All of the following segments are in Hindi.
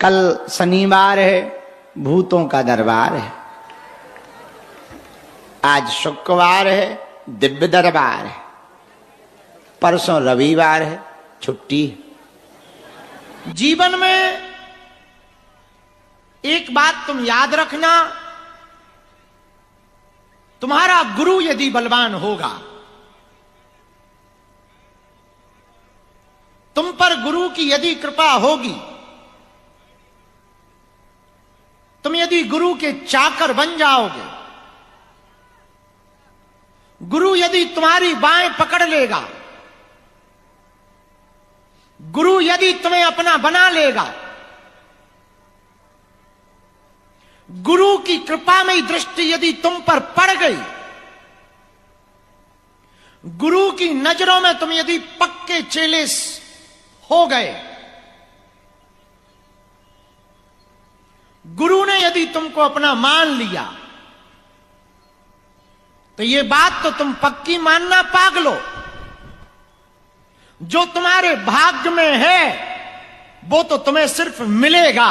कल शनिवार है, भूतों का दरबार है। आज शुक्रवार है, दिव्य दरबार है। परसों रविवार है, छुट्टी है। जीवन में एक बात तुम याद रखना, तुम्हारा गुरु यदि बलवान होगा, तुम पर गुरु की यदि कृपा होगी, तुम यदि गुरु के चाकर बन जाओगे, गुरु यदि तुम्हारी बाएं पकड़ लेगा, गुरु यदि तुम्हें अपना बना लेगा, गुरु की कृपामयी दृष्टि यदि तुम पर पड़ गई, गुरु की नजरों में तुम यदि पक्के चेले हो गए, गुरु ने यदि तुमको अपना मान लिया, तो ये बात तो तुम पक्की मानना पागलो, जो तुम्हारे भाग्य में है वो तो तुम्हें सिर्फ मिलेगा,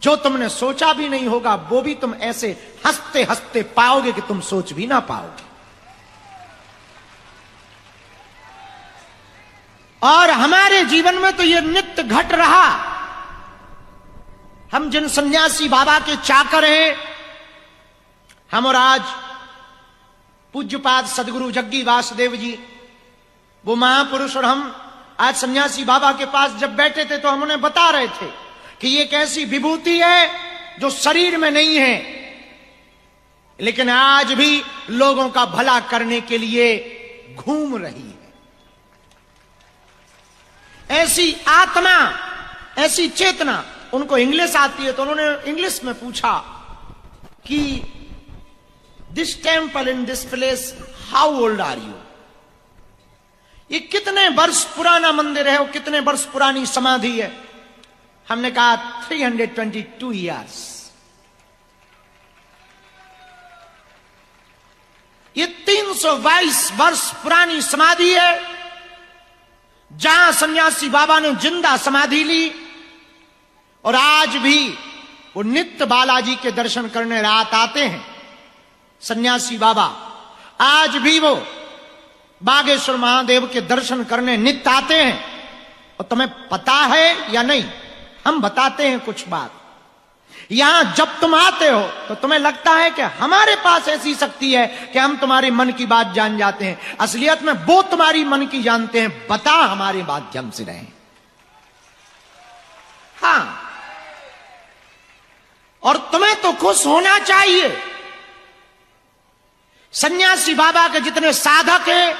जो तुमने सोचा भी नहीं होगा वो भी तुम ऐसे हंसते हंसते पाओगे कि तुम सोच भी ना पाओगे। और हमारे जीवन में तो ये नित्य घट रहा। हम जिन सन्यासी बाबा के चाकर हैं, हम और आज पूज्यपाद सदगुरु जग्गी वासुदेव जी, वो महापुरुष, और हम आज सन्यासी बाबा के पास जब बैठे थे तो हम उन्हें बता रहे थे कि ये एक ऐसी विभूति है जो शरीर में नहीं है, लेकिन आज भी लोगों का भला करने के लिए घूम रही है। ऐसी आत्मा, ऐसी चेतना, उनको इंग्लिश आती है तो उन्होंने इंग्लिश में पूछा कि this temple in this place, how old are you? ये कितने वर्ष पुराना मंदिर है और कितने वर्ष पुरानी समाधि है? हमने कहा 322 ईयर्स। ये 322 वर्ष पुरानी समाधि है, जहां सन्यासी बाबा ने जिंदा समाधि ली, और आज भी वो नित्य बालाजी के दर्शन करने रात आते हैं। सन्यासी बाबा आज भी वो बागेश्वर महादेव के दर्शन करने नित्य आते हैं। और तुम्हें पता है या नहीं, हम बताते हैं कुछ बात। यहां जब तुम आते हो तो तुम्हें लगता है कि हमारे पास ऐसी शक्ति है कि हम तुम्हारे मन की बात जान जाते हैं। असलियत में वो तुम्हारी मन की जानते हैं, बता हमारे माध्यम से रहे। हाँ, और तुम्हें तो खुश होना चाहिए। सन्यासी बाबा के जितने साधक हैं,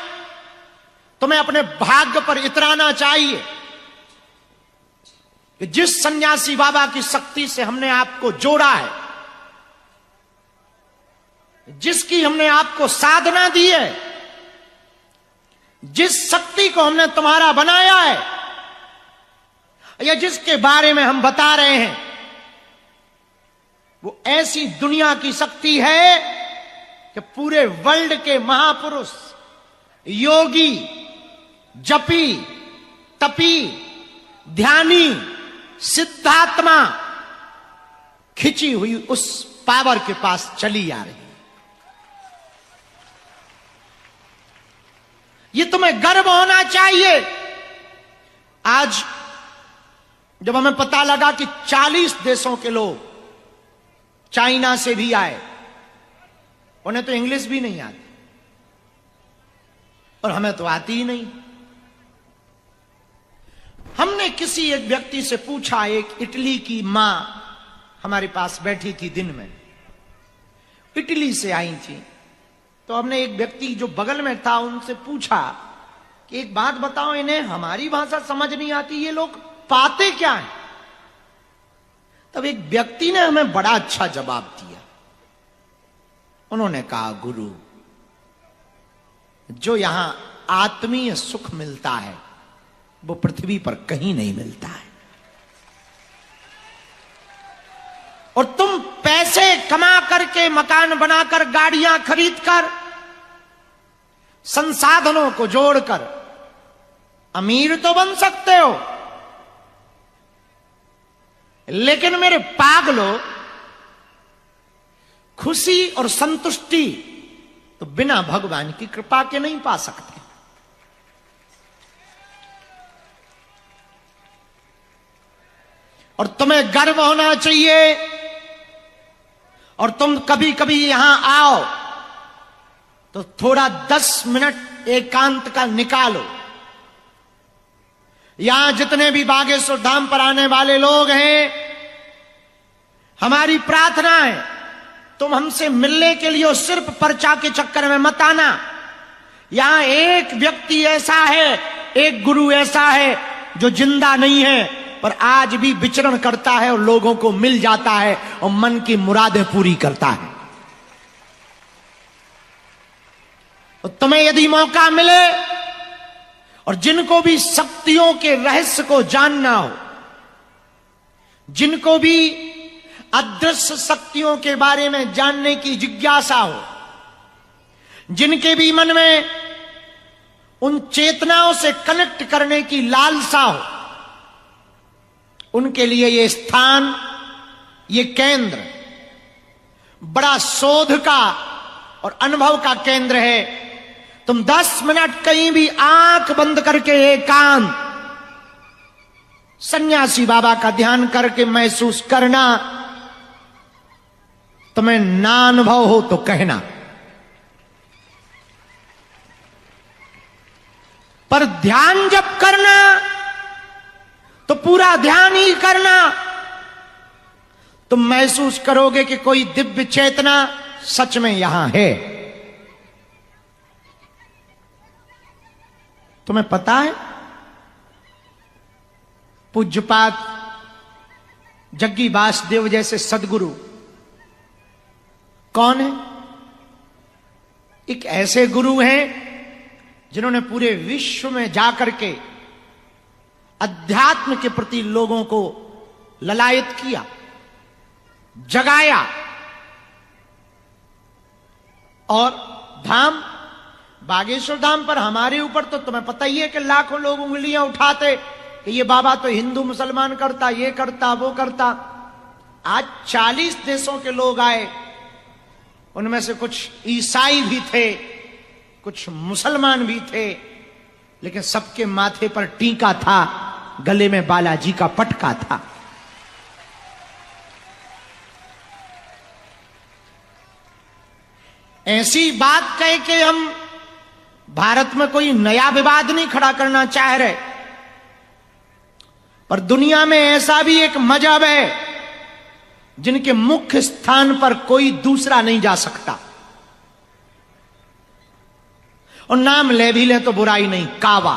तुम्हें अपने भाग्य पर इतराना चाहिए कि जिस सन्यासी बाबा की शक्ति से हमने आपको जोड़ा है, जिसकी हमने आपको साधना दी है, जिस शक्ति को हमने तुम्हारा बनाया है, या जिसके बारे में हम बता रहे हैं, वो ऐसी दुनिया की शक्ति है कि पूरे वर्ल्ड के महापुरुष, योगी, जपी, तपी, ध्यानी, सिद्धात्मा खिंची हुई उस पावर के पास चली आ रही है। ये तुम्हें गर्व होना चाहिए। आज जब हमें पता लगा कि 40 देशों के लोग चाइना से भी आए, उन्हें तो इंग्लिश भी नहीं आती और हमें तो आती ही नहीं। हमने किसी एक व्यक्ति से पूछा, एक इटली की मां हमारे पास बैठी थी, दिन में इटली से आई थी, तो हमने एक व्यक्ति जो बगल में था उनसे पूछा कि एक बात बताओ, इन्हें हमारी भाषा समझ नहीं आती, ये लोग पाते क्या है? तब एक व्यक्ति ने हमें बड़ा अच्छा जवाब दिया। उन्होंने कहा, गुरु, जो यहां आत्मीय सुख मिलता है वो पृथ्वी पर कहीं नहीं मिलता है। और तुम पैसे कमा करके, मकान बनाकर, गाड़ियां खरीदकर, संसाधनों को जोड़कर अमीर तो बन सकते हो, लेकिन मेरे पागलों, खुशी और संतुष्टि तो बिना भगवान की कृपा के नहीं पा सकते। और तुम्हें गर्व होना चाहिए। और तुम कभी कभी यहां आओ तो थोड़ा 10 मिनट एकांत का निकालो। यहां जितने भी बागेश्वर धाम पर आने वाले लोग हैं, हमारी प्रार्थना है तुम हमसे मिलने के लिए सिर्फ पर्चा के चक्कर में मत आना। यहां एक व्यक्ति ऐसा है, एक गुरु ऐसा है जो जिंदा नहीं है पर आज भी विचरण करता है और लोगों को मिल जाता है और मन की मुरादें पूरी करता है। तो तुम्हें यदि मौका मिले और जिनको भी शक्तियों के रहस्य को जानना हो, जिनको भी अदृश्य शक्तियों के बारे में जानने की जिज्ञासा हो, जिनके भी मन में उन चेतनाओं से कनेक्ट करने की लालसा हो, उनके लिए ये स्थान, ये केंद्र बड़ा शोध का और अनुभव का केंद्र है। तुम 10 मिनट कहीं भी आंख बंद करके एकांत सन्यासी बाबा का ध्यान करके महसूस करना। तुम्हें ना अनुभव हो तो कहना, पर ध्यान जब करना तो पूरा ध्यान ही करना। तुम महसूस करोगे कि कोई दिव्य चेतना सच में यहां है। तुम्हें पता है पूज्यपाद जग्गी वासुदेव जैसे सदगुरु कौन है? एक ऐसे गुरु हैं जिन्होंने पूरे विश्व में जाकर के अध्यात्म के प्रति लोगों को ललायत किया, जगाया। और धाम बागेश्वर धाम पर हमारे ऊपर तो तुम्हें पता ही है कि लाखों लोग उंगलियां उठाते कि ये बाबा तो हिंदू मुसलमान करता, ये करता, वो करता। आज 40 देशों के लोग आए, उनमें से कुछ ईसाई भी थे, कुछ मुसलमान भी थे, लेकिन सबके माथे पर टीका था, गले में बालाजी का पटका था। ऐसी बात कह के हम भारत में कोई नया विवाद नहीं खड़ा करना चाह रहे, पर दुनिया में ऐसा भी एक मजहब है जिनके मुख्य स्थान पर कोई दूसरा नहीं जा सकता। और नाम ले भी ले तो बुराई नहीं, काबा।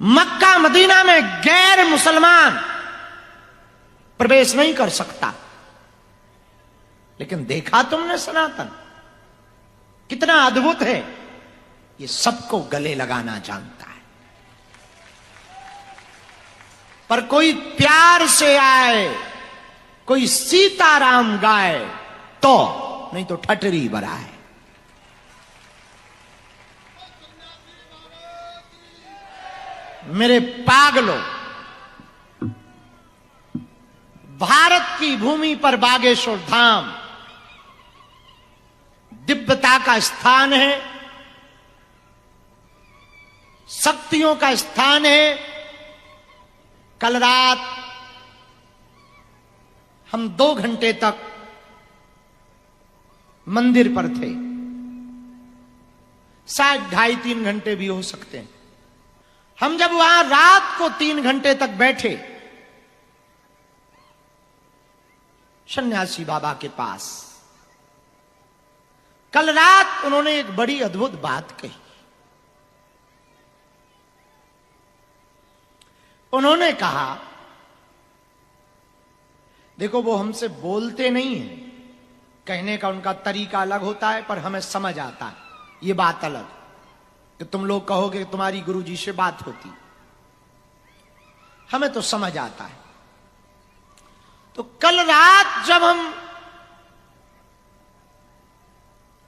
मक्का मदीना में गैर मुसलमान प्रवेश नहीं कर सकता। लेकिन देखा तुमने सनातन कितना अद्भुत है, ये सबको गले लगाना जानता है। पर कोई प्यार से आए, कोई सीताराम गाए तो, नहीं तो ठटरी बरा है। मेरे पागलों, भारत की भूमि पर बागेश्वर धाम दिव्यता का स्थान है, शक्तियों का स्थान है। कल रात हम 2 घंटे तक मंदिर पर थे, शायद 2.5-3 घंटे भी हो सकते हैं। हम जब वहां रात को 3 घंटे तक बैठे सन्यासी बाबा के पास, कल रात उन्होंने एक बड़ी अद्भुत बात कही। उन्होंने कहा, देखो वो हमसे बोलते नहीं है, कहने का उनका तरीका अलग होता है, पर हमें समझ आता है। ये बात अलग कि तुम लोग कहोगे कि तुम्हारी गुरुजी से बात होती, हमें तो समझ आता है। तो कल रात जब हम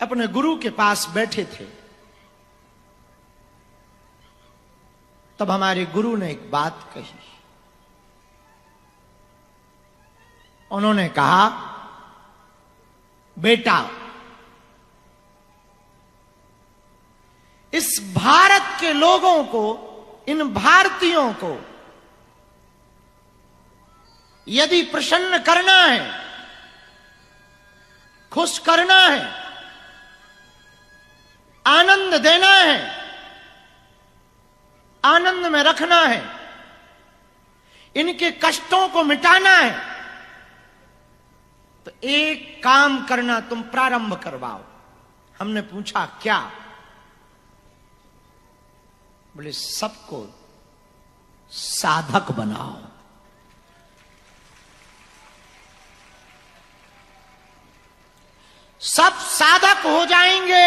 अपने गुरु के पास बैठे थे, तब हमारे गुरु ने एक बात कही। उन्होंने कहा, बेटा, इस भारत के लोगों को, इन भारतीयों को यदि प्रसन्न करना है, खुश करना है, आनंद देना है, आनंद में रखना है, इनके कष्टों को मिटाना है, तो एक काम करना, तुम प्रारंभ करवाओ। हमने पूछा क्या? बोले सबको साधक बनाओ। सब साधक हो जाएंगे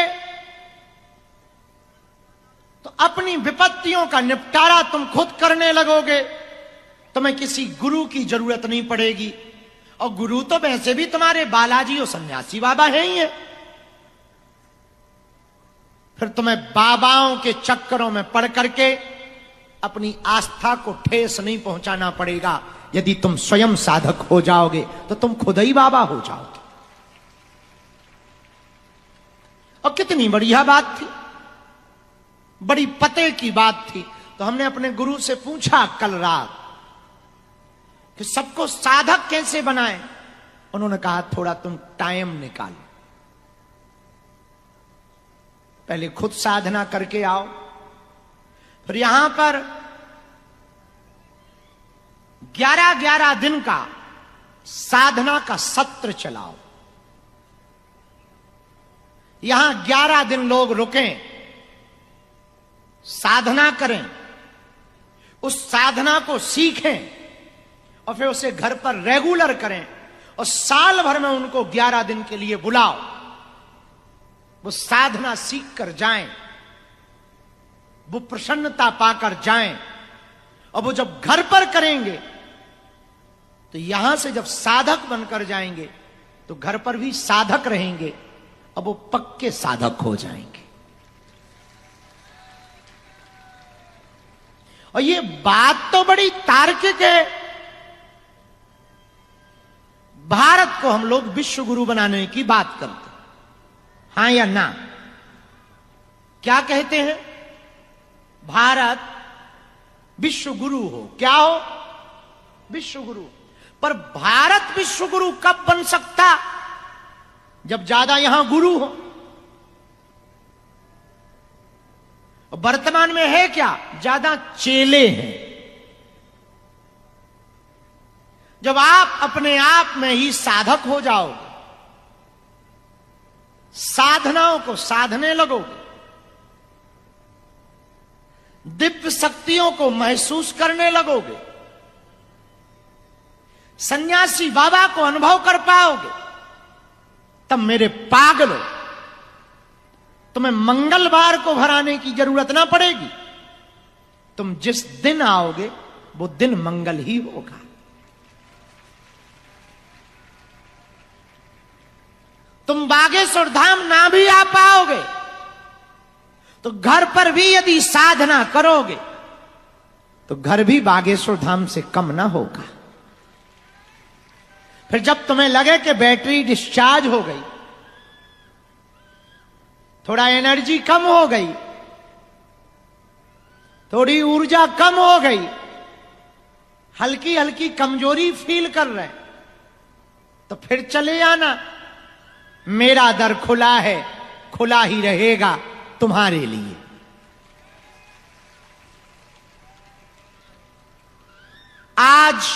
तो अपनी विपत्तियों का निपटारा तुम खुद करने लगोगे, तुम्हें किसी गुरु की जरूरत नहीं पड़ेगी। और गुरु तो वैसे भी तुम्हारे बालाजी और सन्यासी बाबा हैं ही हैं। फिर तुम्हें बाबाओं के चक्करों में पड़ करके अपनी आस्था को ठेस नहीं पहुंचाना पड़ेगा। यदि तुम स्वयं साधक हो जाओगे तो तुम खुद ही बाबा हो जाओगे। और कितनी बढ़िया बात थी, बड़ी पते की बात थी। तो हमने अपने गुरु से पूछा कल रात कि सबको साधक कैसे बनाएं। उन्होंने कहा, थोड़ा तुम टाइम निकालो, पहले खुद साधना करके आओ, फिर यहां पर 11-11 दिन का साधना का सत्र चलाओ। यहां 11 दिन लोग रुकें, साधना करें, उस साधना को सीखें और फिर उसे घर पर रेगुलर करें। और साल भर में उनको 11 दिन के लिए बुलाओ, वो साधना सीख कर जाएं, वो प्रसन्नता पाकर जाएं। और वो जब घर पर करेंगे तो यहां से जब साधक बनकर जाएंगे तो घर पर भी साधक रहेंगे, अब वो पक्के साधक हो जाएंगे। और ये बात तो बड़ी तार्किक है। भारत को हम लोग विश्व गुरु बनाने की बात करते, हां या ना? क्या कहते हैं? भारत विश्व गुरु हो। क्या हो? विश्व गुरु। पर भारत विश्व गुरु कब बन सकता? जब ज्यादा यहां गुरु हो। वर्तमान में है क्या? ज्यादा चेले हैं। जब आप अपने आप में ही साधक हो जाओगे, साधनाओं को साधने लगोगे, दिव्य शक्तियों को महसूस करने लगोगे, सन्यासी बाबा को अनुभव कर पाओगे, तब मेरे पागलों, तुम्हें मंगलवार को भराने की जरूरत ना पड़ेगी। तुम जिस दिन आओगे वो दिन मंगल ही होगा। तुम बागेश्वर धाम ना भी आ पाओगे तो घर पर भी यदि साधना करोगे तो घर भी बागेश्वर धाम से कम ना होगा। फिर जब तुम्हें लगे कि बैटरी डिस्चार्ज हो गई, थोड़ा एनर्जी कम हो गई, थोड़ी ऊर्जा कम हो गई, हल्की हल्की कमजोरी फील कर रहे, तो फिर चले आना। मेरा दर खुला है, खुला ही रहेगा तुम्हारे लिए। आज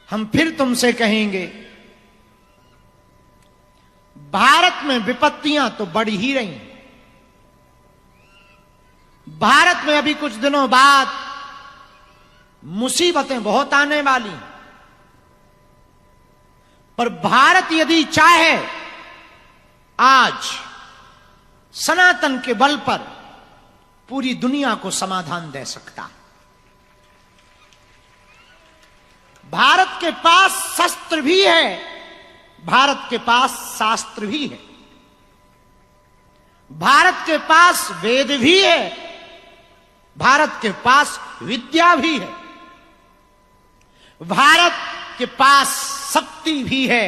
हम फिर तुमसे कहेंगे, भारत में विपत्तियां तो बढ़ ही रही। भारत में अभी कुछ दिनों बाद मुसीबतें बहुत आने वाली हैं। पर भारत यदि चाहे, आज सनातन के बल पर पूरी दुनिया को समाधान दे सकता। भारत के पास शस्त्र भी है, भारत के पास शास्त्र भी है, भारत के पास वेद भी है, भारत के पास विद्या भी है, भारत के पास शक्ति भी है,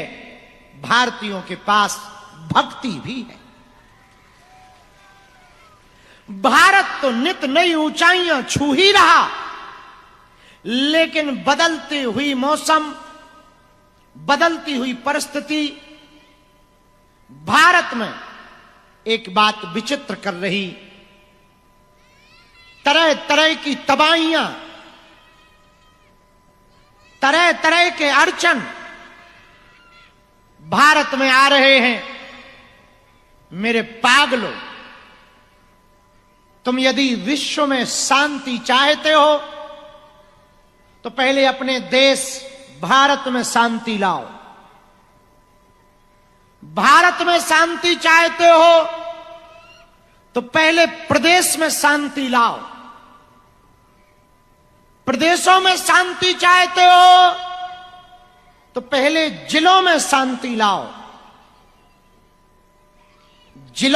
भारतीयों के पास भक्ति भी है। भारत तो नित नई ऊंचाइयां छू ही रहा, लेकिन बदलती हुई मौसम, बदलती हुई परिस्थिति भारत में एक बात विचित्र कर रही। तरह तरह की तबाहियां, तरह तरह के अड़चन भारत में आ रहे हैं। मेरे पागलों, तुम यदि विश्व में शांति चाहते हो तो पहले अपने देश भारत में शांति लाओ। भारत में शांति चाहते हो तो पहले प्रदेश में शांति लाओ। प्रदेशों में शांति चाहते हो तो पहले जिलों में शांति लाओ। जिलों